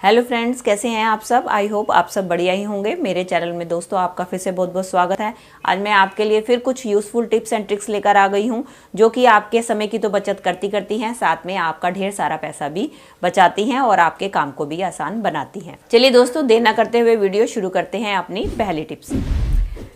Hello friends, कैसे हैं आप सब। आई होप आप सब बढ़िया ही होंगे। मेरे चैनल में दोस्तों आपका फिर से बहुत बहुत स्वागत है। आज मैं आपके लिए फिर कुछ यूज़फुल टिप्स एंड ट्रिक्स लेकर आ गई हूं, जो कि आपके समय की तो बचत करती हैं, साथ में आपका ढेर सारा पैसा भी बचाती हैं और आपके काम को भी आसान बनाती हैं। चलिए दोस्तों, देर ना करते हुए वीडियो शुरू करते हैं अपनी पहली टिप से।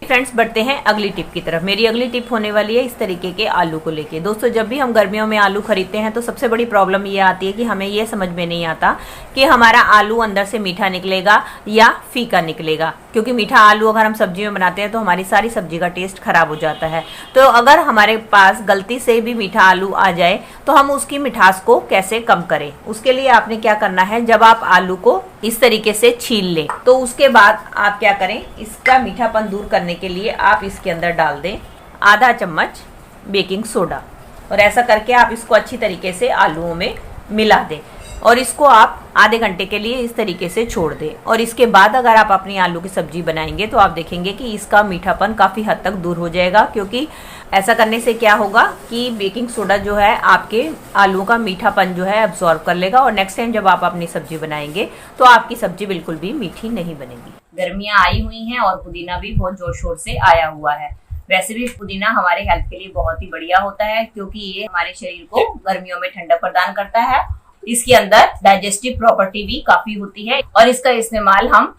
फ्रेंड्स, बढ़ते हैं अगली टिप की तरफ। मेरी अगली टिप होने वाली है इस तरीके के आलू को लेके। दोस्तों, जब भी हम गर्मियों में आलू खरीदते हैं तो सबसे बड़ी प्रॉब्लम ये आती है कि हमें ये समझ में नहीं आता कि हमारा आलू अंदर से मीठा निकलेगा या फीका निकलेगा, क्योंकि मीठा आलू अगर हम सब्जी में बनाते हैं तो हमारी सारी सब्जी का टेस्ट खराब हो जाता है। तो अगर हमारे पास गलती से भी मीठा आलू आ जाए तो हम उसकी मिठास को कैसे कम करें, उसके लिए आपने क्या करना है, जब आप आलू को इस तरीके से छील लें तो उसके बाद आप क्या करें, इसका मीठापन दूर करने के लिए आप इसके अंदर डाल दें आधा चम्मच बेकिंग सोडा, और ऐसा करके आप इसको अच्छी तरीके से आलूओं में मिला दें और इसको आप आधे घंटे के लिए इस तरीके से छोड़ दें। और इसके बाद अगर आप अपनी आलू की सब्जी बनाएंगे तो आप देखेंगे कि इसका मीठापन काफ़ी हद तक दूर हो जाएगा, क्योंकि ऐसा करने से क्या होगा कि बेकिंग सोडा जो है आपके आलू का मीठापन जो है अब्सॉर्ब कर लेगा, और नेक्स्ट टाइम जब आप अपनी सब्जी बनाएंगे तो आपकी सब्जी बिल्कुल भी मीठी नहीं बनेगी। गर्मियाँ आई हुई हैं और पुदीना भी बहुत जोर शोर से आया हुआ है। वैसे भी पुदीना हमारे हेल्थ के लिए बहुत ही बढ़िया होता है, क्योंकि ये हमारे शरीर को गर्मियों में ठंडक प्रदान करता है। इसके अंदर डाइजेस्टिव प्रॉपर्टी भी काफी होती है और इसका इस्तेमाल हम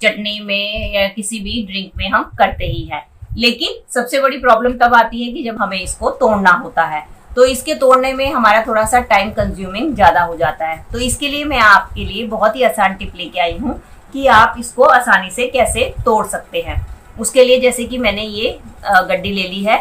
चटनी में या किसी भी ड्रिंक में हम करते ही हैं। लेकिन सबसे बड़ी प्रॉब्लम तब आती है कि जब हमें इसको तोड़ना होता है, तो इसके तोड़ने में हमारा थोड़ा सा टाइम कंज्यूमिंग ज्यादा हो जाता है। तो इसके लिए मैं आपके लिए बहुत ही आसान टिप लेके आई हूँ कि आप इसको आसानी से कैसे तोड़ सकते हैं। उसके लिए जैसे कि मैंने ये गड्डी ले ली है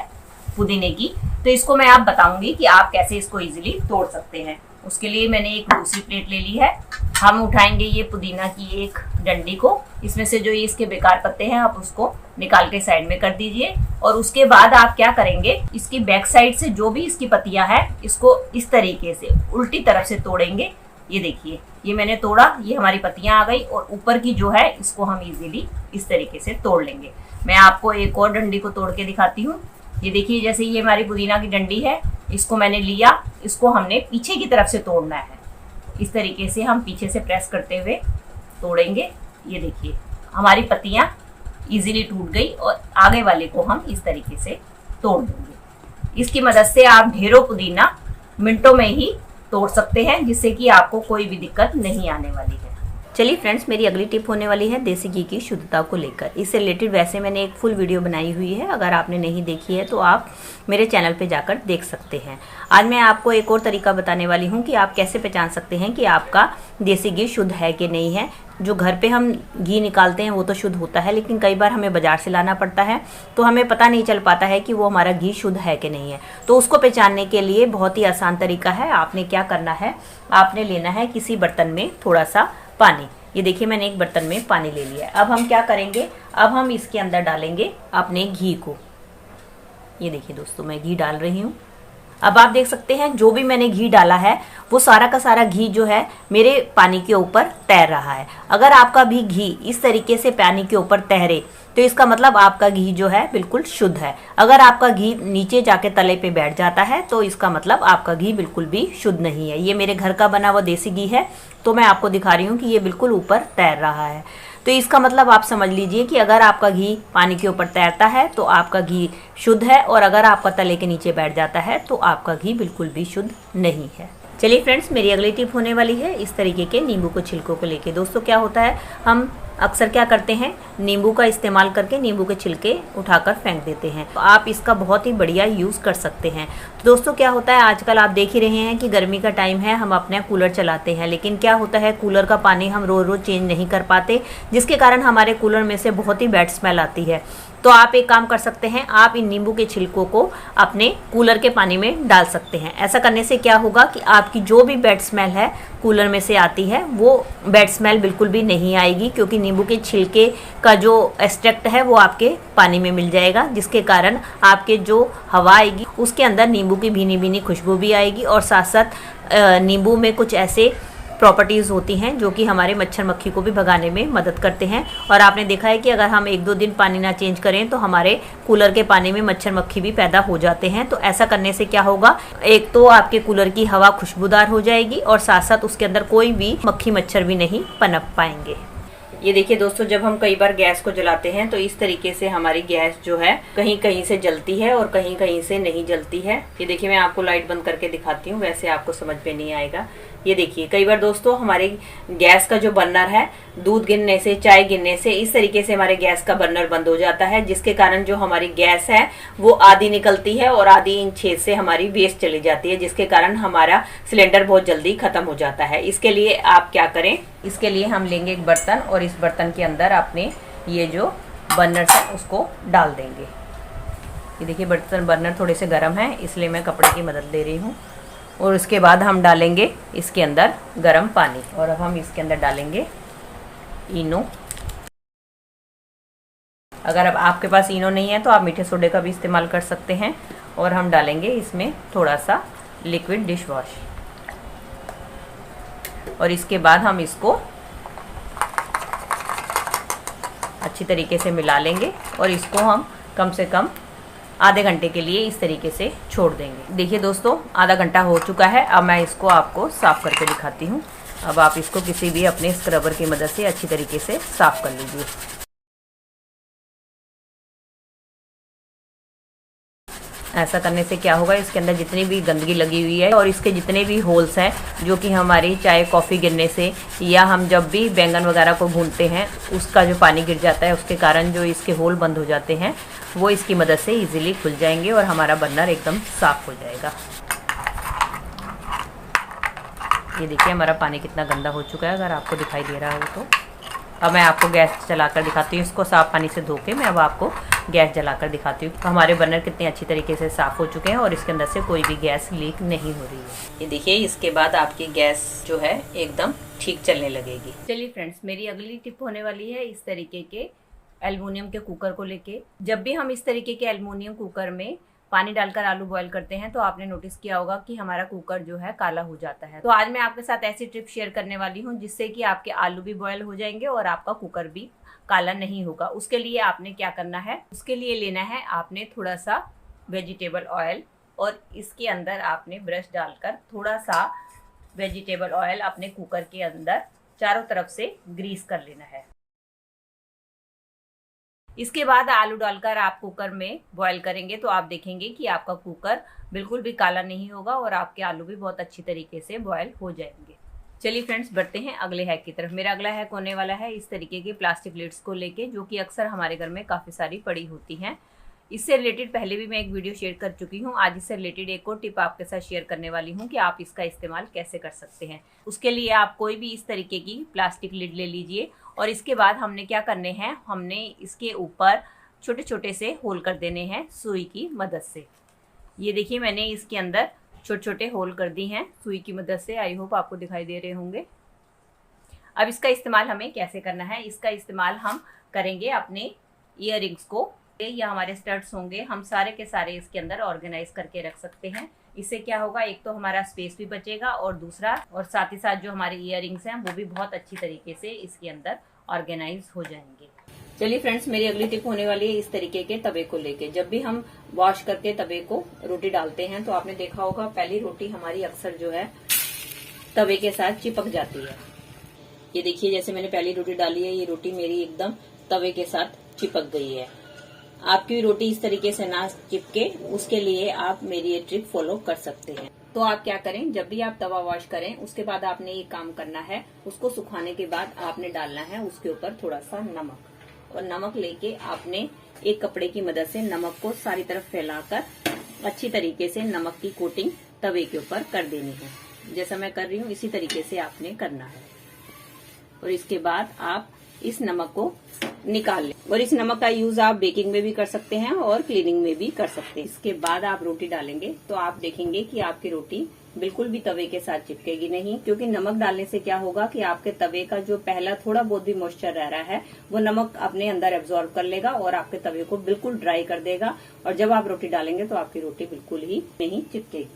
पुदीने की, तो इसको मैं आप बताऊंगी कि आप कैसे इसको इजीली तोड़ सकते हैं। उसके लिए मैंने एक दूसरी प्लेट ले ली है। हम उठाएंगे ये पुदीना की एक डंडी को, इसमें से जो ये इसके बेकार पत्ते हैं आप उसको निकाल के साइड में कर दीजिए। और उसके बाद आप क्या करेंगे, इसकी बैक साइड से जो भी इसकी पत्तियां हैं इसको इस तरीके से उल्टी तरफ से तोड़ेंगे। ये देखिए, ये मैंने तोड़ा, ये हमारी पत्तियां आ गई, और ऊपर की जो है इसको हम इजीली इस तरीके से तोड़ लेंगे। मैं आपको एक और डंडी को तोड़ के दिखाती हूँ। ये देखिए, जैसे ये हमारी पुदीना की डंडी है, इसको मैंने लिया, इसको हमने पीछे की तरफ से तोड़ना है। इस तरीके से हम पीछे से प्रेस करते हुए तोड़ेंगे। ये देखिए, हमारी पत्तियां इजीली टूट गई और आगे वाले को हम इस तरीके से तोड़ देंगे। इसकी मदद से आप ढेरों पुदीना मिनटों में ही तोड़ सकते हैं, जिससे कि आपको कोई भी दिक्कत नहीं आने वाली है। चलिए फ्रेंड्स, मेरी अगली टिप होने वाली है देसी घी की शुद्धता को लेकर। इससे रिलेटेड वैसे मैंने एक फुल वीडियो बनाई हुई है, अगर आपने नहीं देखी है तो आप मेरे चैनल पे जाकर देख सकते हैं। आज मैं आपको एक और तरीका बताने वाली हूँ कि आप कैसे पहचान सकते हैं कि आपका देसी घी शुद्ध है कि नहीं है। जो घर पे हम घी निकालते हैं वो तो शुद्ध होता है, लेकिन कई बार हमें बाजार से लाना पड़ता है तो हमें पता नहीं चल पाता है कि वो हमारा घी शुद्ध है कि नहीं है। तो उसको पहचानने के लिए बहुत ही आसान तरीका है। आपने क्या करना है, आपने लेना है किसी बर्तन में थोड़ा सा पानी। ये देखिए, मैंने एक बर्तन में पानी ले लिया है। अब हम क्या करेंगे, अब हम इसके अंदर डालेंगे अपने घी को। ये देखिए दोस्तों, मैं घी डाल रही हूँ। अब आप देख सकते हैं जो भी मैंने घी डाला है वो सारा का सारा घी जो है मेरे पानी के ऊपर तैर रहा है। अगर आपका भी घी इस तरीके से पानी के ऊपर तैरे तो इसका मतलब आपका घी जो है बिल्कुल शुद्ध है। अगर आपका घी नीचे जाके तले पे बैठ जाता है तो इसका मतलब आपका घी बिल्कुल भी शुद्ध नहीं है। ये मेरे घर का बना हुआ देसी घी है, तो मैं आपको दिखा रही हूँ कि ये बिल्कुल ऊपर तैर रहा है। तो इसका मतलब आप समझ लीजिए कि अगर आपका घी पानी के ऊपर तैरता है तो आपका घी शुद्ध है, और अगर आपका तले के नीचे बैठ जाता है तो आपका घी बिल्कुल भी शुद्ध नहीं है। चलिए फ्रेंड्स, मेरी अगली टिप होने वाली है इस तरीके के नींबू को छिलकों को लेके। दोस्तों, क्या होता है, हम अक्सर क्या करते हैं, नींबू का इस्तेमाल करके नींबू के छिलके उठाकर फेंक देते हैं। तो आप इसका बहुत ही बढ़िया यूज़ कर सकते हैं। तो दोस्तों, क्या होता है, आजकल आप देख ही रहे हैं कि गर्मी का टाइम है, हम अपना कूलर चलाते हैं, लेकिन क्या होता है, कूलर का पानी हम रोज़ रोज़ चेंज नहीं कर पाते, जिसके कारण हमारे कूलर में से बहुत ही बैड स्मेल आती है। तो आप एक काम कर सकते हैं, आप इन नींबू के छिलकों को अपने कूलर के पानी में डाल सकते हैं। ऐसा करने से क्या होगा कि आपकी जो भी बैड स्मेल है कूलर में से आती है वो बैड स्मेल बिल्कुल भी नहीं आएगी, क्योंकि नींबू के छिलके का जो एक्सट्रैक्ट है वो आपके पानी में मिल जाएगा, जिसके कारण आपके जो हवा आएगी उसके अंदर नींबू की भीनी भीनी खुशबू भी आएगी, और साथ साथ नींबू में कुछ ऐसे प्रॉपर्टीज होती हैं जो कि हमारे मच्छर मक्खी को भी भगाने में मदद करते हैं। और आपने देखा है कि अगर हम 1-2 दिन पानी ना चेंज करें तो हमारे कूलर के पानी में मच्छर मक्खी भी पैदा हो जाते हैं। तो ऐसा करने से क्या होगा, एक तो आपके कूलर की हवा खुशबूदार हो जाएगी और साथ साथ उसके अंदर कोई भी मक्खी मच्छर भी नहीं पनप पाएंगे। ये देखिए दोस्तों, जब हम कई बार गैस को जलाते हैं तो इस तरीके से हमारी गैस जो है कहीं कहीं से जलती है और कहीं कहीं से नहीं जलती है। ये देखिए, मैं आपको लाइट बंद करके दिखाती हूँ, वैसे आपको समझ में नहीं आएगा। ये देखिए, कई बार दोस्तों हमारे गैस का जो बर्नर है, दूध गिरने से, चाय गिरने से इस तरीके से हमारे गैस का बर्नर बंद हो जाता है, जिसके कारण जो हमारी गैस है वो आधी निकलती है और आधी इन छेद से हमारी वेस्ट चली जाती है, जिसके कारण हमारा सिलेंडर बहुत जल्दी खत्म हो जाता है। इसके लिए आप क्या करें, इसके लिए हम लेंगे एक बर्तन और इस बर्तन के अंदर अपने ये जो बर्नर है उसको डाल देंगे। ये देखिए, बर्नर थोड़े से गर्म है, इसलिए मैं कपड़े की मदद ले रही हूँ। और उसके बाद हम डालेंगे इसके अंदर गर्म पानी और अब हम इसके अंदर डालेंगे इनो। अगर अब आपके पास इनो नहीं है तो आप मीठे सोडे का भी इस्तेमाल कर सकते हैं। और हम डालेंगे इसमें थोड़ा सा लिक्विड डिश वॉश और इसके बाद हम इसको अच्छी तरीके से मिला लेंगे और इसको हम कम से कम आधे घंटे के लिए इस तरीके से छोड़ देंगे। देखिए दोस्तों, आधा घंटा हो चुका है। अब मैं इसको आपको साफ करके दिखाती हूँ। अब आप इसको किसी भी अपने स्क्रबर की मदद से अच्छी तरीके से साफ कर लीजिए। ऐसा करने से क्या होगा, इसके अंदर जितनी भी गंदगी लगी हुई है और इसके जितने भी होल्स हैं जो कि हमारी चाय कॉफ़ी गिरने से या हम जब भी बैंगन वगैरह को भूनते हैं उसका जो पानी गिर जाता है उसके कारण जो इसके होल बंद हो जाते हैं वो इसकी मदद से इजीली खुल जाएंगे और हमारा बर्नर एकदम साफ हो जाएगा। ये देखिए, हमारा पानी कितना गंदा हो चुका है, अगर आपको दिखाई दे रहा हो तो। अब मैं आपको गैस जलाकर दिखाती हूँ। इसको साफ पानी से धो के मैं अब आपको गैस जलाकर दिखाती हूँ। हमारे बर्नर कितने अच्छी तरीके से साफ हो चुके हैं और इसके अंदर से कोई भी गैस लीक नहीं हो रही है। ये देखिए, इसके बाद आपकी गैस जो है एकदम ठीक चलने लगेगी। चलिए फ्रेंड्स, मेरी अगली टिप होने वाली है इस तरीके के एल्युमिनियम के कुकर को लेके। जब भी हम इस तरीके के एल्युमिनियम कुकर में पानी डालकर आलू बॉयल करते हैं तो आपने नोटिस किया होगा कि हमारा कुकर जो है काला हो जाता है। तो आज मैं आपके साथ ऐसी ट्रिप शेयर करने वाली हूँ जिससे कि आपके आलू भी बॉयल हो जाएंगे और आपका कुकर भी काला नहीं होगा। उसके लिए आपने क्या करना है, उसके लिए लेना है आपने थोड़ा सा वेजिटेबल ऑयल और इसके अंदर आपने ब्रश डालकर थोड़ा सा वेजिटेबल ऑयल अपने कुकर के अंदर चारों तरफ से ग्रीस कर लेना है। इसके बाद आलू डालकर आप कुकर में बॉयल करेंगे तो आप देखेंगे कि आपका कुकर बिल्कुल भी काला नहीं होगा और आपके आलू भी बहुत अच्छी तरीके से बॉयल हो जाएंगे। चलिए फ्रेंड्स, बढ़ते हैं अगले हैक की तरफ। मेरा अगला हैक होने वाला है इस तरीके के प्लास्टिक लिड्स को लेके, जो कि अक्सर हमारे घर में काफ़ी सारी पड़ी होती हैं। इससे रिलेटेड पहले भी मैं एक वीडियो शेयर कर चुकी हूँ। आज इससे रिलेटेड एक और टिप आपके साथ शेयर करने वाली हूँ कि आप इसका इस्तेमाल कैसे कर सकते हैं। उसके लिए आप कोई भी इस तरीके की प्लास्टिक लिड ले लीजिए और इसके बाद हमने क्या करने हैं, हमने इसके ऊपर छोटे छोटे से होल कर देने हैं सुई की मदद से। ये देखिए, मैंने इसके अंदर छोटे छोटे होल कर दी हैं सुई की मदद से। आई होप आपको दिखाई दे रहे होंगे। अब इसका इस्तेमाल हमें कैसे करना है, इसका इस्तेमाल हम करेंगे अपने ईयररिंग्स को या हमारे स्टड्स होंगे, हम सारे के सारे इसके अंदर ऑर्गेनाइज करके रख सकते हैं। इससे क्या होगा, एक तो हमारा स्पेस भी बचेगा और दूसरा और साथ ही साथ जो हमारे ईयररिंग्स हैं वो भी बहुत अच्छी तरीके से इसके अंदर ऑर्गेनाइज हो जाएंगे। चलिए फ्रेंड्स, मेरी अगली टिप होने वाली है इस तरीके के तवे को लेके। जब भी हम वॉश करके तवे को रोटी डालते हैं तो आपने देखा होगा पहली रोटी हमारी अक्सर जो है तवे के साथ चिपक जाती है। ये देखिए, जैसे मैंने पहली रोटी डाली है, ये रोटी मेरी एकदम तवे के साथ चिपक गई है। आपकी भी रोटी इस तरीके से ना चिपके, उसके लिए आप मेरी ये ट्रिक फॉलो कर सकते हैं। तो आप क्या करें, जब भी आप तवा वॉश करें उसके बाद आपने ये काम करना है, उसको सुखाने के बाद आपने डालना है उसके ऊपर थोड़ा सा नमक और नमक लेके आपने एक कपड़े की मदद से नमक को सारी तरफ फैलाकर अच्छी तरीके से नमक की कोटिंग तवे के ऊपर कर देनी है। जैसा मैं कर रही हूँ इसी तरीके से आपने करना है और इसके बाद आप इस नमक को निकाल लें। और इस नमक का यूज आप बेकिंग में भी कर सकते हैं और क्लीनिंग में भी कर सकते हैं। इसके बाद आप रोटी डालेंगे तो आप देखेंगे कि आपकी रोटी बिल्कुल भी तवे के साथ चिपकेगी नहीं, क्योंकि नमक डालने से क्या होगा कि आपके तवे का जो पहला थोड़ा बहुत भी मॉइस्चर रह रहा है वो नमक अपने अंदर एब्जॉर्ब कर लेगा और आपके तवे को बिल्कुल ड्राई कर देगा और जब आप रोटी डालेंगे तो आपकी रोटी बिल्कुल ही नहीं चिपकेगी।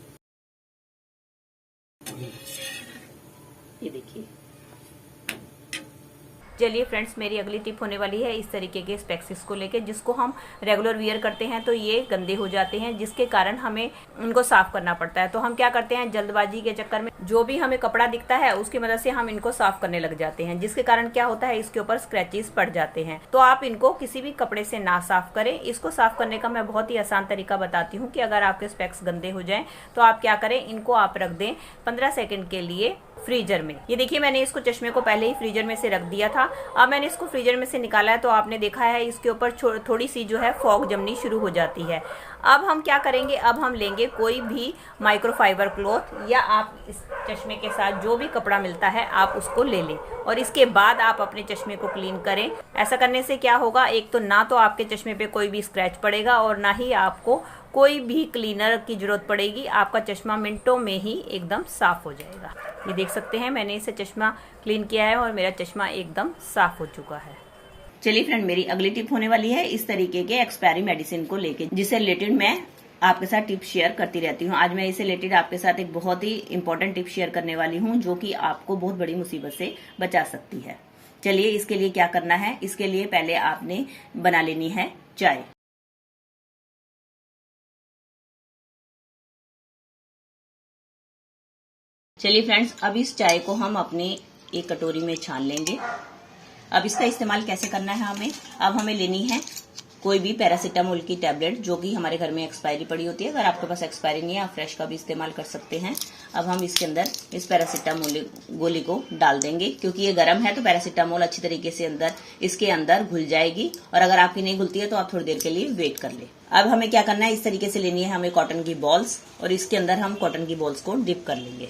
ये देखिए। चलिए फ्रेंड्स, मेरी अगली टिप होने वाली है इस तरीके के स्पेक्सिस को लेके, जिसको हम रेगुलर वियर करते हैं तो ये गंदे हो जाते हैं, जिसके कारण हमें उनको साफ करना पड़ता है। तो हम क्या करते हैं, जल्दबाजी के चक्कर में जो भी हमें कपड़ा दिखता है उसकी मदद से हम इनको साफ करने लग जाते हैं, जिसके कारण क्या होता है, इसके ऊपर स्क्रैचेस पड़ जाते हैं। तो आप इनको किसी भी कपड़े से ना साफ करें। इसको साफ करने का मैं बहुत ही आसान तरीका बताती हूँ कि अगर आपके स्पेक्स गंदे हो जाएं तो आप क्या करें, इनको आप रख दें 15 सेकंड के लिए फ्रीजर में। ये देखिए, मैंने इसको चश्मे को पहले ही फ्रीजर में से रख दिया था। अब मैंने इसको फ्रीजर में से निकाला है तो आपने देखा है इसके ऊपर थोड़ी सी जो है फॉग जमनी शुरू हो जाती है। अब हम क्या करेंगे, अब हम लेंगे कोई भी माइक्रोफाइबर क्लॉथ या आप इस चश्मे के साथ जो भी कपड़ा मिलता है आप उसको ले लें और इसके बाद आप अपने चश्मे को क्लीन करें। ऐसा करने से क्या होगा, एक तो ना तो आपके चश्मे पे कोई भी स्क्रैच पड़ेगा और ना ही आपको कोई भी क्लीनर की जरूरत पड़ेगी। आपका चश्मा मिनटों में ही एकदम साफ हो जाएगा। ये देख सकते हैं, मैंने इसे चश्मा क्लीन किया है और मेरा चश्मा एकदम साफ हो चुका है। चलिए फ्रेंड, मेरी अगली टिप होने वाली है इस तरीके के एक्सपायरी मेडिसिन को लेके, जिससे रिलेटेड मैं आपके साथ टिप शेयर करती रहती हूँ। आज मैं इससे रिलेटेड आपके साथ एक बहुत ही इंपॉर्टेंट टिप शेयर करने वाली हूँ, जो कि आपको बहुत बड़ी मुसीबत से बचा सकती है। चलिए, इसके लिए क्या करना है, इसके लिए पहले आपने बना लेनी है चाय। चलिए फ्रेंड्स, अब इस चाय को हम अपनी एक कटोरी में छान लेंगे। अब इसका इस्तेमाल कैसे करना है हमें, अब हमें लेनी है कोई भी पैरासीटामोल की टैबलेट जो कि हमारे घर में एक्सपायरी पड़ी होती है। अगर आपके पास एक्सपायरी नहीं है, आप फ्रेश का भी इस्तेमाल कर सकते हैं। अब हम इसके अंदर इस पैरासीटामोल गोली को डाल देंगे। क्योंकि ये गर्म है तो पैरासीटामोल अच्छी तरीके से इसके अंदर घुल जाएगी, और अगर आपकी नहीं घुलती है तो आप थोड़ी देर के लिए वेट कर ले। अब हमें क्या करना है, इस तरीके से लेनी है हमें कॉटन की बॉल्स, और इसके अंदर हम कॉटन की बॉल्स को डिप कर लेंगे।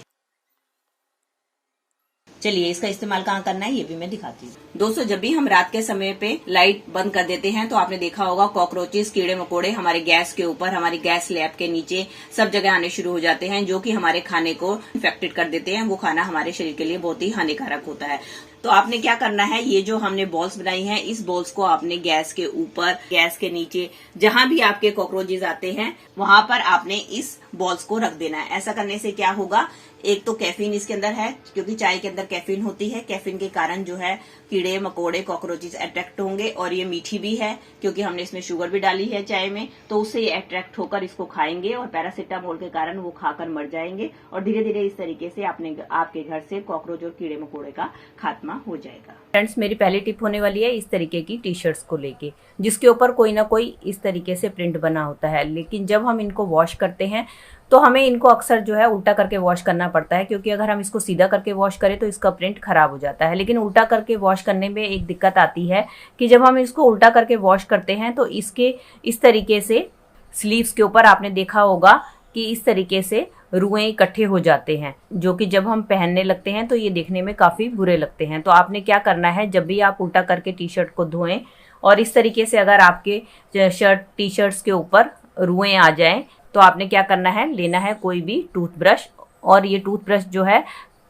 चलिए, इसका इस्तेमाल कहाँ करना है ये भी मैं दिखाती हूँ। दोस्तों, जब भी हम रात के समय पे लाइट बंद कर देते हैं तो आपने देखा होगा कॉकरोचेस, कीड़े मकोड़े हमारे गैस के ऊपर, हमारी गैस स्लैब के नीचे सब जगह आने शुरू हो जाते हैं, जो कि हमारे खाने को इन्फेक्टेड कर देते हैं। वो खाना हमारे शरीर के लिए बहुत ही हानिकारक होता है। तो आपने क्या करना है, ये जो हमने बॉल्स बनाई हैं, इस बॉल्स को आपने गैस के ऊपर, गैस के नीचे, जहां भी आपके कॉकरोचेस आते हैं वहां पर आपने इस बॉल्स को रख देना है। ऐसा करने से क्या होगा, एक तो कैफीन इसके अंदर है, क्योंकि चाय के अंदर कैफीन होती है। कैफीन के कारण जो है कीड़े मकोड़े कॉकरोचेस अट्रैक्ट होंगे, और ये मीठी भी है क्योंकि हमने इसमें शुगर भी डाली है चाय में, तो उससे ये अट्रैक्ट होकर इसको खाएंगे और पैरासीटामोल के कारण वो खाकर मर जाएंगे, और धीरे धीरे इस तरीके से आपके घर से कॉकरोच और कीड़े मकोड़े का खात्मा हो जाएगा। फ्रेंड्स, मेरी पहली टिप होने वाली है इस तरीके की टी शर्ट्स को लेके, जिसके ऊपर कोई ना कोई इस तरीके से प्रिंट बना होता है। लेकिन जब हम इनको वॉश करते हैं तो हमें इनको अक्सर जो है उल्टा करके वॉश करना पड़ता है, क्योंकि अगर हम इसको सीधा करके वॉश करें तो इसका प्रिंट खराब हो जाता है। लेकिन उल्टा करके वॉश करने में एक दिक्कत आती है कि जब हम इसको उल्टा करके वॉश करते हैं तो इसके इस तरीके से स्लीव्स के ऊपर आपने देखा होगा कि इस तरीके से रुएं इकट्ठे हो जाते हैं, जो कि जब हम पहनने लगते हैं तो ये देखने में काफी बुरे लगते हैं। तो आपने क्या करना है, जब भी आप उल्टा करके टी शर्ट को धोएं और इस तरीके से अगर आपके टी शर्ट्स के ऊपर रुएं आ जाएं तो आपने क्या करना है, लेना है कोई भी टूथब्रश, और ये टूथब्रश जो है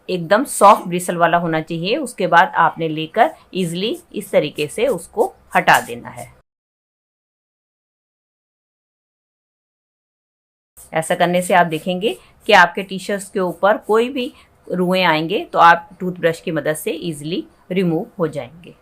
एकदम सॉफ्ट ब्रिसल वाला होना चाहिए। उसके बाद आपने लेकर इजिली इस तरीके से उसको हटा देना है। ऐसा करने से आप देखेंगे कि आपके टी शर्ट्स के ऊपर कोई भी रुएं आएंगे तो आप टूथब्रश की मदद से इजिली रिमूव हो जाएंगे।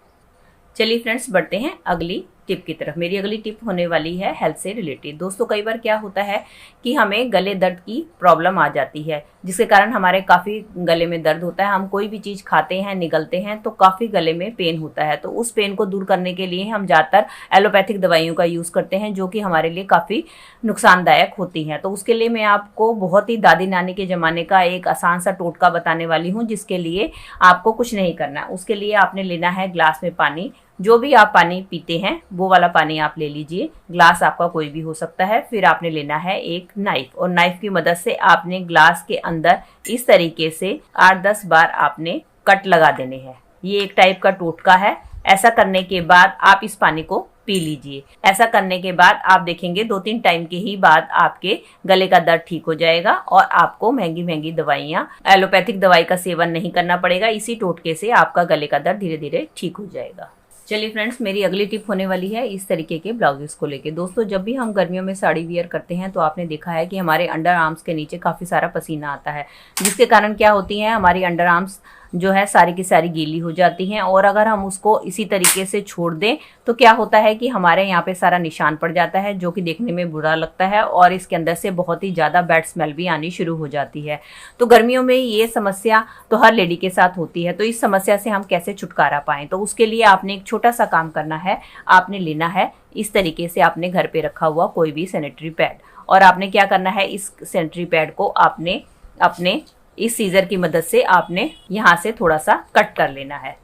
चलिए फ्रेंड्स, बढ़ते हैं अगली टिप की तरफ। मेरी अगली टिप होने वाली है हेल्थ से रिलेटेड। दोस्तों, कई बार क्या होता है कि हमें गले दर्द की प्रॉब्लम आ जाती है, जिसके कारण हमारे काफ़ी गले में दर्द होता है। हम कोई भी चीज़ खाते हैं, निगलते हैं तो काफ़ी गले में पेन होता है। तो उस पेन को दूर करने के लिए हम ज़्यादातर एलोपैथिक दवाइयों का यूज़ करते हैं, जो कि हमारे लिए काफ़ी नुकसानदायक होती हैं। तो उसके लिए मैं आपको बहुत ही दादी नानी के ज़माने का एक आसान सा टोटका बताने वाली हूँ, जिसके लिए आपको कुछ नहीं करना। उसके लिए आपने लेना है ग्लास में पानी। जो भी आप पानी पीते हैं वो वाला पानी आप ले लीजिए, ग्लास आपका कोई भी हो सकता है। फिर आपने लेना है एक नाइफ, और नाइफ की मदद से आपने ग्लास के अंदर इस तरीके से 8-10 बार आपने कट लगा देने हैं। ये एक टाइप का टोटका है। ऐसा करने के बाद आप इस पानी को पी लीजिए। ऐसा करने के बाद आप देखेंगे 2-3 टाइम के ही बाद आपके गले का दर्द ठीक हो जाएगा, और आपको महंगी महंगी दवाइयाँ, एलोपैथिक दवाई का सेवन नहीं करना पड़ेगा। इसी टोटके से आपका गले का दर्द धीरे धीरे ठीक हो जाएगा। चलिए फ्रेंड्स, मेरी अगली टिप होने वाली है इस तरीके के ब्लाउजेस को लेके। दोस्तों, जब भी हम गर्मियों में साड़ी वियर करते हैं तो आपने देखा है कि हमारे अंडर आर्म्स के नीचे काफ़ी सारा पसीना आता है, जिसके कारण क्या होती है, हमारी अंडर आर्म्स जो है सारी की सारी गीली हो जाती हैं। और अगर हम उसको इसी तरीके से छोड़ दें तो क्या होता है कि हमारे यहाँ पे सारा निशान पड़ जाता है, जो कि देखने में बुरा लगता है और इसके अंदर से बहुत ही ज़्यादा बैड स्मेल भी आनी शुरू हो जाती है। तो गर्मियों में ये समस्या तो हर लेडी के साथ होती है। तो इस समस्या से हम कैसे छुटकारा पाएं, तो उसके लिए आपने एक छोटा सा काम करना है। आपने लेना है इस तरीके से आपने घर पे रखा हुआ कोई भी सैनिटरी पैड, और आपने क्या करना है, इस सैनिटरी पैड को आपने अपने इस सीजर की मदद से आपने यहाँ से थोड़ा सा कट कर लेना है।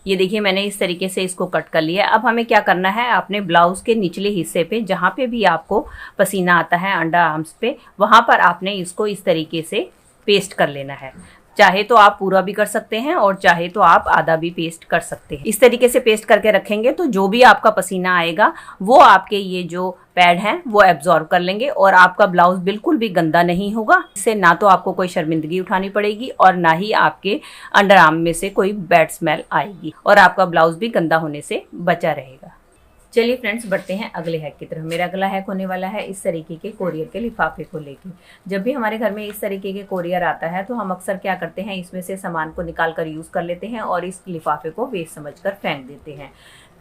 ये देखिए मैंने इस तरीके से इसको कट कर लिया। अब हमें क्या करना है, अपने ब्लाउज के निचले हिस्से पे जहाँ पे भी आपको पसीना आता है अंडर आर्म्स पे, वहां पर आपने इसको इस तरीके से पेस्ट कर लेना है। चाहे तो आप पूरा भी कर सकते हैं और चाहे तो आप आधा भी पेस्ट कर सकते हैं। इस तरीके से पेस्ट करके रखेंगे तो जो भी आपका पसीना आएगा वो आपके ये जो पैड हैं वो एब्जॉर्ब कर लेंगे और आपका ब्लाउज बिल्कुल भी गंदा नहीं होगा। इससे ना तो आपको कोई शर्मिंदगी उठानी पड़ेगी और ना ही आपके अंडर आर्म में से कोई बैड स्मेल आएगी और आपका ब्लाउज भी गंदा होने से बचा रहेगा। चलिए फ्रेंड्स, बढ़ते हैं अगले हैक की तरफ। मेरा अगला हैक होने वाला है इस तरीके के कोरियर के लिफाफे को लेके। जब भी हमारे घर में इस तरीके के कोरियर आता है तो हम अक्सर क्या करते हैं, इसमें से सामान को निकाल कर यूज़ कर लेते हैं और इस लिफाफे को वेस्ट समझकर फेंक देते हैं।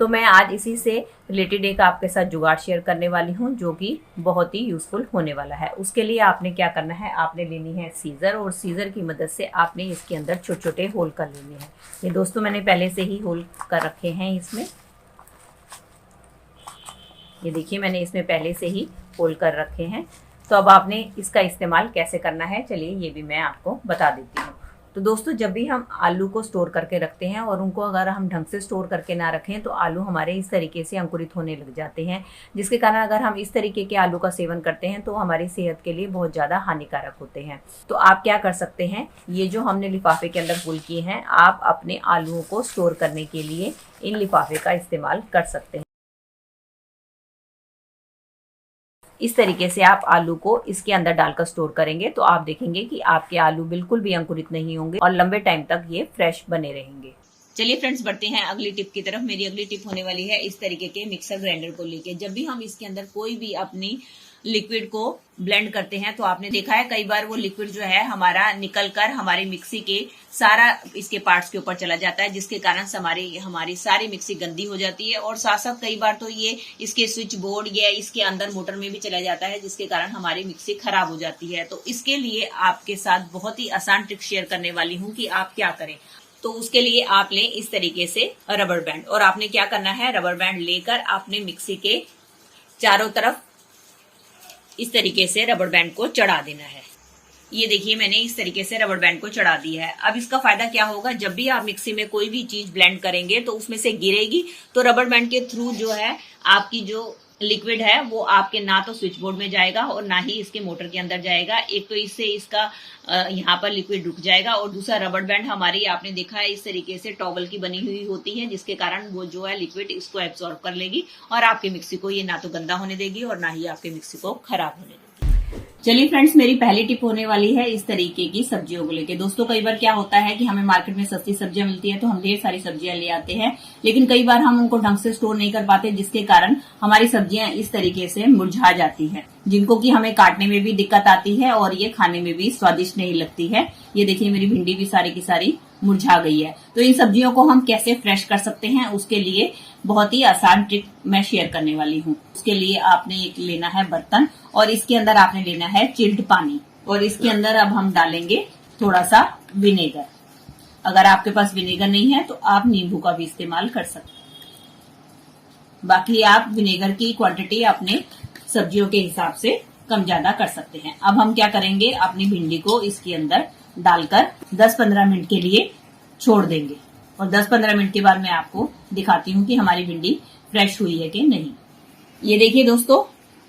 तो मैं आज इसी से रिलेटेड एक आपके साथ जुगाड़ शेयर करने वाली हूँ जो कि बहुत ही यूजफुल होने वाला है। उसके लिए आपने क्या करना है, आपने लेनी है सीजर और सीजर की मदद से आपने इसके अंदर छोटे छोटे होल कर लेने हैं। ये दोस्तों मैंने पहले से ही होल कर रखे हैं इसमें। ये देखिए मैंने इसमें पहले से ही होल कर रखे हैं। तो अब आपने इसका इस्तेमाल कैसे करना है, चलिए ये भी मैं आपको बता देती हूँ। तो दोस्तों, जब भी हम आलू को स्टोर करके रखते हैं और उनको अगर हम ढंग से स्टोर करके ना रखें तो आलू हमारे इस तरीके से अंकुरित होने लग जाते हैं, जिसके कारण अगर हम इस तरीके के आलू का सेवन करते हैं तो हमारी सेहत के लिए बहुत ज़्यादा हानिकारक होते हैं। तो आप क्या कर सकते हैं, ये जो हमने लिफाफे के अंदर होल किए हैं, आप अपने आलूओं को स्टोर करने के लिए इन लिफाफे का इस्तेमाल कर सकते हैं। इस तरीके से आप आलू को इसके अंदर डालकर स्टोर करेंगे तो आप देखेंगे कि आपके आलू बिल्कुल भी अंकुरित नहीं होंगे और लंबे टाइम तक ये फ्रेश बने रहेंगे। चलिए फ्रेंड्स, बढ़ते हैं अगली टिप की तरफ। मेरी अगली टिप होने वाली है इस तरीके के मिक्सर ग्राइंडर को लेके। जब भी हम इसके अंदर कोई भी अपनी लिक्विड को ब्लेंड करते हैं तो आपने देखा है कई बार वो लिक्विड जो है हमारा निकल कर हमारी मिक्सी के सारा इसके पार्ट्स के ऊपर चला जाता है, जिसके कारण हमारी सारी मिक्सी गंदी हो जाती है और साथ साथ कई बार तो ये इसके स्विच बोर्ड या इसके अंदर मोटर में भी चला जाता है, जिसके कारण हमारी मिक्सी खराब हो जाती है। तो इसके लिए आपके साथ बहुत ही आसान ट्रिक शेयर करने वाली हूँ कि आप क्या करें। तो उसके लिए आप लें इस तरीके से रबर बैंड, और आपने क्या करना है, रबर बैंड लेकर आपने मिक्सी के चारों तरफ इस तरीके से रबर बैंड को चढ़ा देना है। ये देखिए मैंने इस तरीके से रबर बैंड को चढ़ा दिया है। अब इसका फायदा क्या होगा, जब भी आप मिक्सी में कोई भी चीज ब्लेंड करेंगे तो उसमें से गिरेगी तो रबर बैंड के थ्रू जो है आपकी जो लिक्विड है वो आपके ना तो स्विच बोर्ड में जाएगा और ना ही इसके मोटर के अंदर जाएगा। एक तो इससे इसका यहाँ पर लिक्विड रुक जाएगा और दूसरा रबर बैंड हमारी आपने देखा है इस तरीके से टॉवल की बनी हुई होती है, जिसके कारण वो जो है लिक्विड इसको एब्जॉर्ब कर लेगी और आपके मिक्सी को ये ना तो गंदा होने देगी और ना ही आपके मिक्सी को खराब होने देगी। चलिए फ्रेंड्स, मेरी पहली टिप होने वाली है इस तरीके की सब्जियों को लेके। दोस्तों, कई बार क्या होता है कि हमें मार्केट में सस्ती सब्जियां मिलती है तो हम ढेर सारी सब्जियां ले आते हैं, लेकिन कई बार हम उनको ढंग से स्टोर नहीं कर पाते, जिसके कारण हमारी सब्जियां इस तरीके से मुरझा जाती हैं, जिनको कि हमें काटने में भी दिक्कत आती है और ये खाने में भी स्वादिष्ट नहीं लगती है। ये देखिए मेरी भिंडी भी सारी की सारी मुरझा गई है। तो इन सब्जियों को हम कैसे फ्रेश कर सकते हैं, उसके लिए बहुत ही आसान ट्रिक मैं शेयर करने वाली हूँ। उसके लिए आपने एक लेना है बर्तन और इसके अंदर आपने लेना है चिल्ड पानी, और इसके अंदर अब हम डालेंगे थोड़ा सा विनेगर। अगर आपके पास विनेगर नहीं है तो आप नींबू का भी इस्तेमाल कर सकते हैं। बाकी आप विनेगर की क्वांटिटी अपने सब्जियों के हिसाब से कम ज्यादा कर सकते हैं। अब हम क्या करेंगे, अपनी भिंडी को इसके अंदर डालकर 10-15 मिनट के लिए छोड़ देंगे और 10-15 मिनट के बाद मैं आपको दिखाती हूँ कि हमारी भिंडी फ्रेश हुई है कि नहीं। ये देखिए दोस्तों,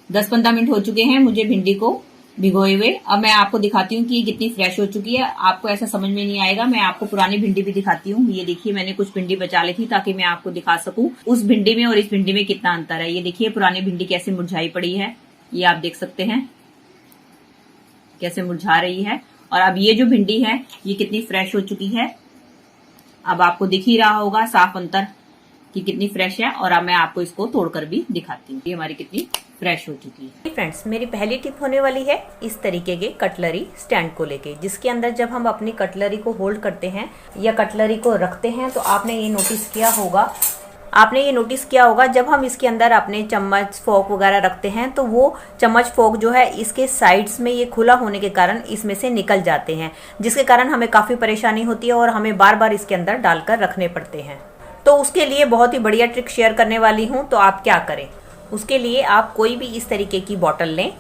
10-15 मिनट हो चुके हैं मुझे भिंडी को भिगोए हुए। अब मैं आपको दिखाती हूँ कि ये कितनी फ्रेश हो चुकी है। आपको ऐसा समझ में नहीं आएगा, मैं आपको पुरानी भिंडी भी दिखाती हूँ। ये देखिए मैंने कुछ भिंडी बचा ली थी ताकि मैं आपको दिखा सकूं उस भिंडी में और इस भिंडी में कितना अंतर है। ये देखिए पुरानी भिंडी कैसे मुरझाई पड़ी है, ये आप देख सकते हैं कैसे मुरझा रही है। और अब ये जो भिंडी है ये कितनी फ्रेश हो चुकी है। अब आपको दिख ही रहा होगा साफ अंतर कि कितनी फ्रेश है। और अब मैं आपको इसको तोड़कर भी दिखाती हूँ, ये हमारी कितनी फ्रेश हो चुकी है। फ्रेंड्स, मेरी पहली टिप होने वाली है इस तरीके के कटलरी स्टैंड को लेके, जिसके अंदर जब हम अपनी कटलरी को होल्ड करते हैं या कटलरी को रखते हैं तो आपने ये नोटिस किया होगा जब हम इसके अंदर अपने चम्मच फोक वगैरह रखते हैं तो वो चम्मच फोक जो है इसके साइड्स में ये खुला होने के कारण इसमें से निकल जाते हैं, जिसके कारण हमें काफी परेशानी होती है और हमें बार बार इसके अंदर डालकर रखने पड़ते हैं। तो उसके लिए बहुत ही बढ़िया ट्रिक शेयर करने वाली हूँ। तो आप क्या करें, उसके लिए आप कोई भी इस तरीके की बॉटल लें।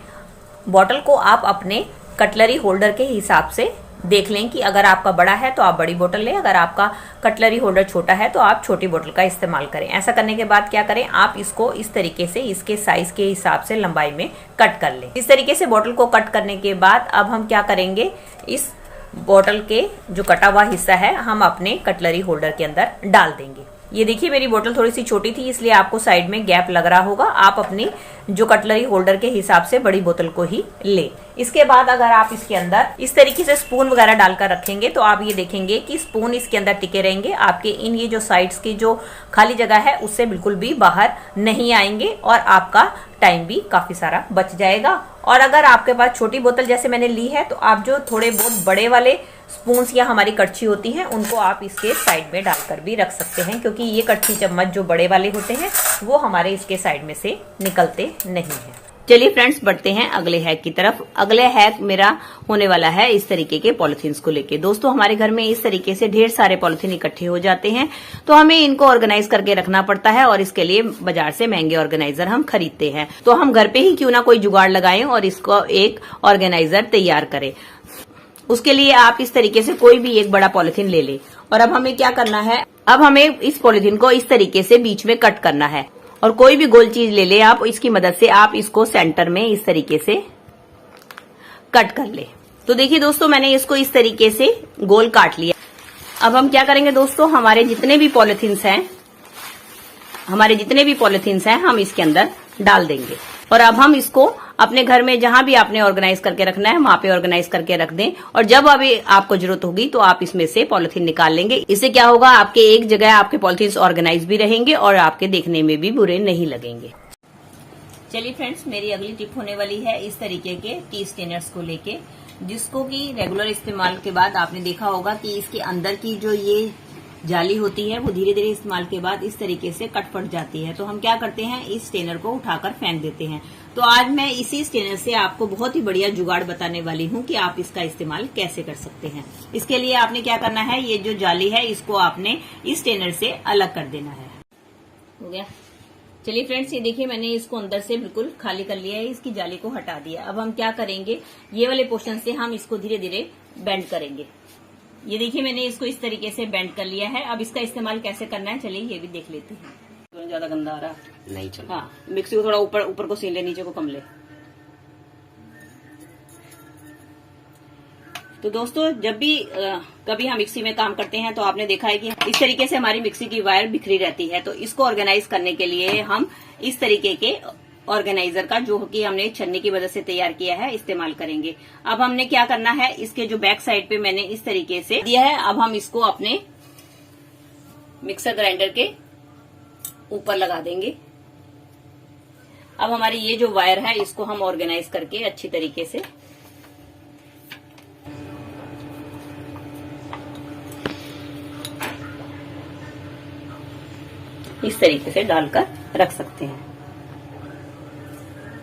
बॉटल को आप अपने कटलरी होल्डर के हिसाब से देख लें कि अगर आपका बड़ा है तो आप बड़ी बोतल लें, अगर आपका कटलरी होल्डर छोटा है तो आप छोटी बोतल का इस्तेमाल करें। ऐसा करने के बाद क्या करें, आप इसको इस तरीके से इसके साइज के हिसाब से लंबाई में कट कर लें। इस तरीके से बोतल को कट करने के बाद अब हम क्या करेंगे, इस बोतल के जो कटा हुआ हिस्सा है हम अपने कटलरी होल्डर के अंदर डाल देंगे। ये देखिए मेरी बोतल थोड़ी सी छोटी थी इसलिए आपको साइड में गैप लग रहा होगा। आप अपनी जो कटलरी होल्डर के हिसाब से बड़ी बोतल को ही ले। इसके बाद अगर आप इसके अंदर इस तरीके से स्पून वगैरह डालकर रखेंगे तो आप ये देखेंगे कि स्पून इसके अंदर टिके रहेंगे, आपके इन ये जो साइड्स की जो खाली जगह है उससे बिल्कुल भी बाहर नहीं आएंगे और आपका टाइम भी काफी सारा बच जाएगा। और अगर आपके पास छोटी बोतल जैसे मैंने ली है तो आप जो थोड़े बहुत बड़े वाले स्पून्स या हमारी कड़छी होती हैं उनको आप इसके साइड में डालकर भी रख सकते हैं, क्योंकि ये कड़छी चम्मच जो बड़े वाले होते हैं वो हमारे इसके साइड में से निकलते नहीं है। चलिए फ्रेंड्स, बढ़ते हैं अगले हैक की तरफ। अगले हैक मेरा होने वाला है इस तरीके के पॉलिथीन्स को लेके। दोस्तों, हमारे घर में इस तरीके से ढेर सारे पॉलिथीन इकट्ठे हो जाते हैं तो हमें इनको ऑर्गेनाइज करके रखना पड़ता है और इसके लिए बाजार से महंगे ऑर्गेनाइजर हम खरीदते हैं। तो हम घर पे ही क्यों ना कोई जुगाड़ लगाएं और इसको एक ऑर्गेनाइजर तैयार करें। उसके लिए आप इस तरीके से कोई भी एक बड़ा पॉलिथीन ले लें और अब हमें क्या करना है, अब हमें इस पॉलिथीन को इस तरीके से बीच में कट करना है और कोई भी गोल चीज ले ले आप, इसकी मदद से आप इसको सेंटर में इस तरीके से कट कर ले। तो देखिए दोस्तों, मैंने इसको इस तरीके से गोल काट लिया। अब हम क्या करेंगे दोस्तों, हमारे जितने भी पॉलिथीन्स हैं हम इसके अंदर डाल देंगे और अब हम इसको अपने घर में जहां भी आपने ऑर्गेनाइज करके रखना है वहां पे ऑर्गेनाइज करके रख दें और जब अभी आपको जरूरत होगी तो आप इसमें से पॉलिथीन निकाल लेंगे। इससे क्या होगा, आपके एक जगह आपके पॉलिथीन ऑर्गेनाइज भी रहेंगे और आपके देखने में भी बुरे नहीं लगेंगे। चलिए फ्रेंड्स, मेरी अगली टिप होने वाली है इस तरीके के टी स्टेनर्स को लेके, जिसको कि रेगुलर इस्तेमाल के बाद आपने देखा होगा कि इसके अंदर की जो ये जाली होती है वो धीरे धीरे इस्तेमाल के बाद इस तरीके से कट फट जाती है। तो हम क्या करते हैं, इस स्टेनर को उठाकर फेंक देते हैं। तो आज मैं इसी स्टेनर से आपको बहुत ही बढ़िया जुगाड़ बताने वाली हूँ कि आप इसका इस्तेमाल कैसे कर सकते हैं। इसके लिए आपने क्या करना है, ये जो जाली है इसको आपने इस स्टेनर से अलग कर देना है। हो गया। चलिए फ्रेंड्स, ये देखिए मैंने इसको अंदर से बिल्कुल खाली कर लिया है, इसकी जाली को हटा दिया। अब हम क्या करेंगे, ये वाले पोर्शन से हम इसको धीरे धीरे बेंड करेंगे। ये देखिए मैंने इसको इस तरीके से बेंड कर लिया है। अब इसका इस्तेमाल कैसे करना है चलिए ये भी देख लेते हैं। तो ज्यादा गंदा आ रहा नहीं, चलो हाँ, मिक्सी को थोड़ा ऊपर को सील ले, नीचे को कम ले। तो दोस्तों, जब भी कभी हम मिक्सी में काम करते हैं तो आपने देखा है कि इस तरीके से हमारी मिक्सी की वायर बिखरी रहती है। तो इसको ऑर्गेनाइज करने के लिए हम इस तरीके के ऑर्गेनाइजर का, जो कि हमने छन्नी की मदद से तैयार किया है, इस्तेमाल करेंगे। अब हमने क्या करना है, इसके जो बैक साइड पे मैंने इस तरीके से दिया है, अब हम इसको अपने मिक्सर ग्राइंडर के ऊपर लगा देंगे। अब हमारी ये जो वायर है इसको हम ऑर्गेनाइज करके अच्छी तरीके से इस तरीके से डालकर रख सकते हैं।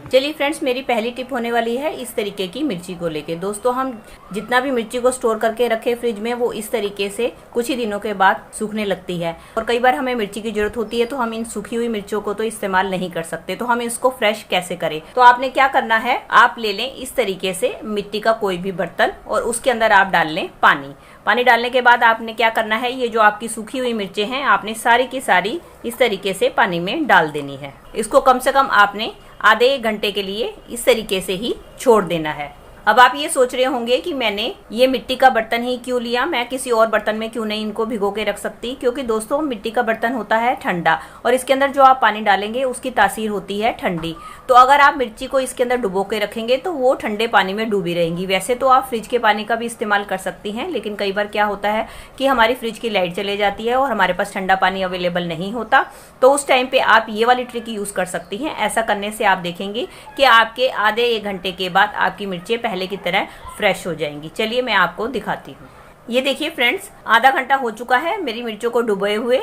चलिए फ्रेंड्स, मेरी पहली टिप होने वाली है इस तरीके की मिर्ची को लेके। दोस्तों, हम जितना भी मिर्ची को स्टोर करके रखे फ्रिज में वो इस तरीके से कुछ ही दिनों के बाद सूखने लगती है और कई बार हमें मिर्ची की जरूरत होती है तो हम इन सूखी हुई मिर्चों को तो इस्तेमाल नहीं कर सकते। तो हम इसको फ्रेश कैसे करें, तो आपने क्या करना है, आप ले लें इस तरीके से मिट्टी का कोई भी बर्तन और उसके अंदर आप डाल लें पानी। पानी डालने के बाद आपने क्या करना है, ये जो आपकी सूखी हुई मिर्चें हैं आपने सारी की सारी इस तरीके से पानी में डाल देनी है। इसको कम से कम आपने आधे 1 घंटे के लिए इस तरीके से ही छोड़ देना है। अब आप ये सोच रहे होंगे कि मैंने ये मिट्टी का बर्तन ही क्यों लिया, मैं किसी और बर्तन में क्यों नहीं इनको भिगो के रख सकती। क्योंकि दोस्तों मिट्टी का बर्तन होता है ठंडा और इसके अंदर जो आप पानी डालेंगे उसकी तासीर होती है ठंडी। तो अगर आप मिर्ची को इसके अंदर डुबो के रखेंगे तो वो ठंडे पानी में डूबी रहेंगी। वैसे तो आप फ्रिज के पानी का भी इस्तेमाल कर सकती हैं, लेकिन कई बार क्या होता है कि हमारी फ्रिज की लाइट चले जाती है और हमारे पास ठंडा पानी अवेलेबल नहीं होता, तो उस टाइम पे आप ये वाली ट्रिक यूज कर सकती हैं। ऐसा करने से आप देखेंगे कि आपके आधे 1 घंटे के बाद आपकी मिर्चें पहले की तरह फ्रेश हो जाएंगी। चलिए मैं आपको दिखाती हूँ। ये देखिए फ्रेंड्स, आधा घंटा हो चुका है मेरी मिर्चों को डुबोए हुए।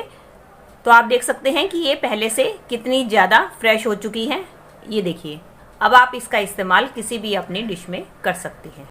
तो आप देख सकते हैं कि ये पहले से कितनी ज़्यादा फ्रेश हो चुकी हैं। ये देखिए, अब आप इसका इस्तेमाल किसी भी अपनी डिश में कर सकती हैं।